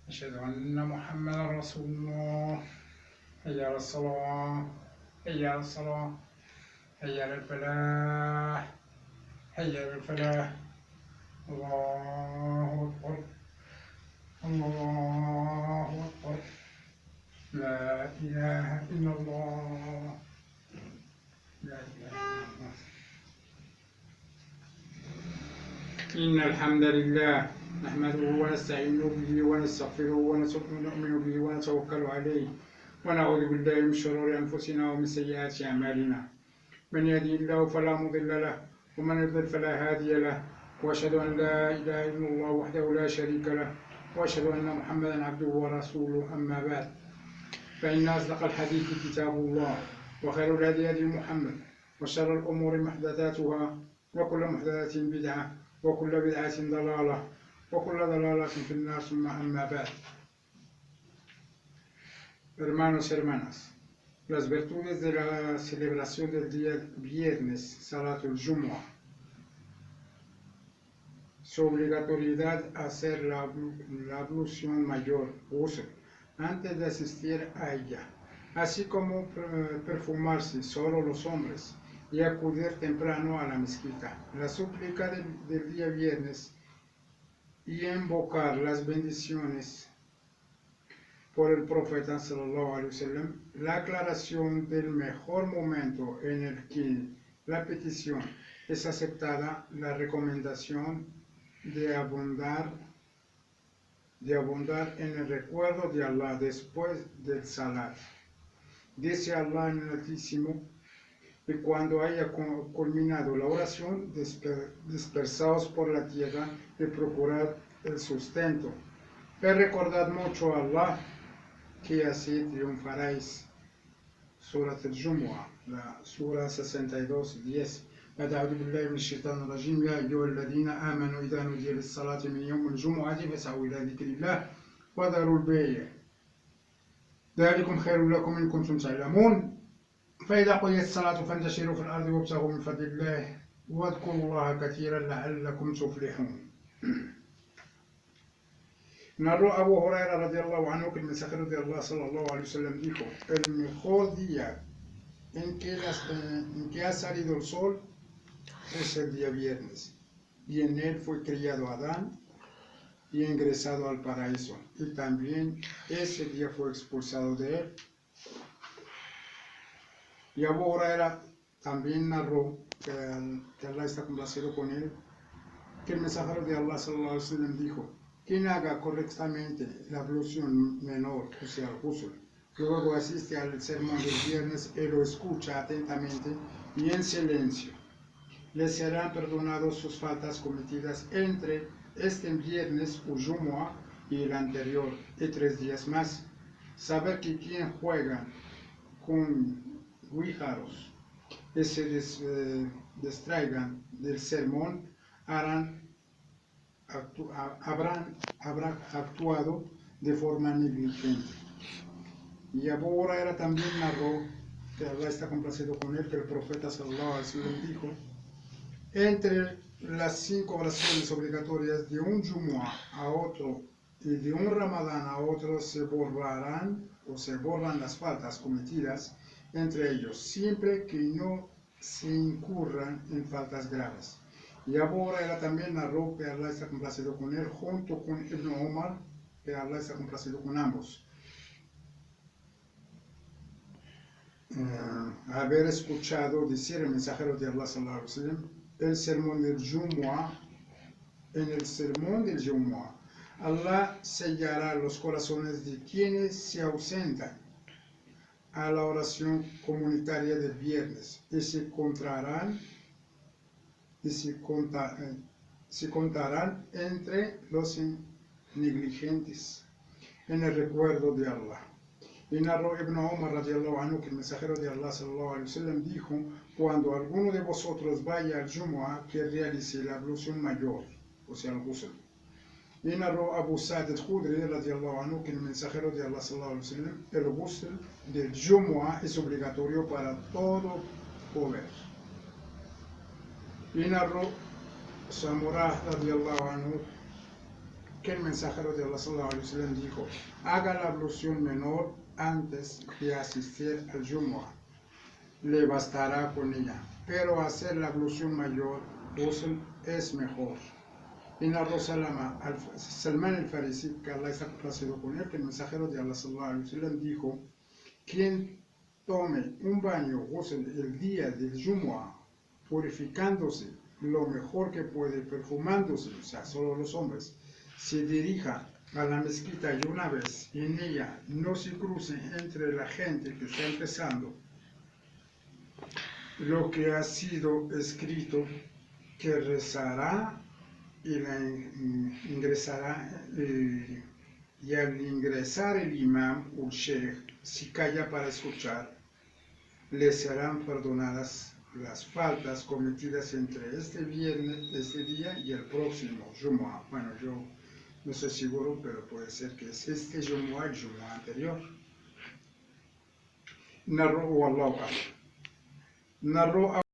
أشهد أن محمدا رسول الله. حي على الصلاة، حي على الصلاة، حي على الفلاح، حي على الفلاح. الله أكبر، الله أكبر، لا إله إلا الله، لا إله إلا الله. إن الحمد لله نحمده ونستعين به ونستغفره ونؤمن به ونتوكل عليه ونعوذ بالله من شرور أنفسنا ومن سيئات أعمالنا. من يهده الله فلا مضل له ومن يضلل فلا هادي له، وأشهد أن لا إله إلا الله وحده لا شريك له، وأشهد أن محمدا عبده ورسوله. أما بعد، فإن أصدق الحديث كتاب الله، وخير الهدي هدي محمد، وشر الأمور محدثاتها، وكل محدثة بدعة، وكل بدعة ضلالة، وكل ضلالة في النار. ثم أما بعد. Hermanos y hermanas, las virtudes de la celebración del día viernes, Salatul Jumu'ah, su obligatoriedad a hacer la ablución mayor, ghusl, antes de asistir a ella, así como perfumarse solo los hombres y acudir temprano a la mezquita, la súplica del día viernes y invocar las bendiciones por el profeta sallallahu alaihi wasallam, la aclaración del mejor momento en el que la petición es aceptada, la recomendación de abundar en el recuerdo de Allah después del salat. Dice Allah en el Altísimo: y cuando haya culminado la oración, dispersaos por la tierra y procurad el sustento. Y recordad mucho a Allah, que así triunfaréis. Surat al-Jumu'ah, la sura 62:10. أعوذ بالله من الشيطان الرجيم. يا أيها الذين آمنوا إذا نودي للصلاة من يوم الجمعة فاسعوا إلى ذكر الله وذروا البيع ذلكم خير لكم إن كنتم تعلمون فإذا قضيت الصلاة فانتشروا في الأرض وابتغوا من فضل الله واذكروا الله كثيرا لعلكم تفلحون. Narró Abu Huraira radiallahu anhu que el mensajero de Allah sallallahu alaihi wasallam dijo: el mejor día en que ha salido el sol es el día viernes, y en él fue criado Adán y ingresado al paraíso, y también ese día fue expulsado de él. Y Abu Huraira también narró, que Allah está complacido con él, que el mensajero de Allah sallallahu alaihi wasallam dijo: quien haga correctamente la ablución menor, o sea, el ghusl, luego asiste al sermón del viernes y lo escucha atentamente y en silencio, le serán perdonados sus faltas cometidas entre este viernes o Jumu'ah y el anterior, y 3 días más. Saber que quien juega con guijarros y se distraigan del sermón habrán actuado de forma negligente. Y Abu Huraira también narró, que Allah está complacido con él, que el profeta sallallahu alaihi wasallam dijo: entre las 5 oraciones obligatorias de un Jumu'ah a otro y de un Ramadán a otro se borran las faltas cometidas entre ellos, siempre que no se incurran en faltas graves. Y Abu Huraira también narró, que Allah está complacido con él, junto con Ibn Umar, que Allah está complacido con ambos, haber escuchado decir el mensajero de Allah sallallahu alaihi wasallam: el sermón del Jumu'ah, en el sermón del Jumu'ah, Allah sellará los corazones de quienes se ausentan a la oración comunitaria del viernes y se contarán entre los negligentes en el recuerdo de Allah. Y narró Ibn Umar radiallahu anhu que el mensajero de Allah sallallahu alaihi wasallam dijo: cuando alguno de vosotros vaya al Jumu'ah, que realice la ablución mayor, o sea, el ghusl. Y narró Abu Sa'id al-Khudri radiallahu anhu que el mensajero de Allah sallallahu alaihi wasallam: el ghusl del Jumu'ah es obligatorio para todo poder. Y narró Samurah radiallahu anhu que el mensajero de Allah sallallahu alaihi wasallam dijo: haga la ablución menor antes de asistir al Jumu'ah, le bastará con ella, pero hacer la ablución mayor es mejor. Y narró Salman el-Farisi, que Allah está complacido con él, que el mensajero de Allah sallallahu alaihi wasallam dijo: quien tome un baño el día del Jumu'ah, purificándose lo mejor que puede, perfumándose, o sea, solo los hombres, se dirija a la mezquita y una vez en ella no se cruce entre la gente que está empezando lo que ha sido escrito, que rezará y la ingresará, y al ingresar el imam o sheikh, si calla para escuchar, le serán perdonadas las faltas cometidas entre este día y el próximo Jumu'ah. Bueno, yo no estoy seguro, pero puede ser que es este Jumu'ah, el Jumu'ah anterior. Narró Wallahu a'lam. Narró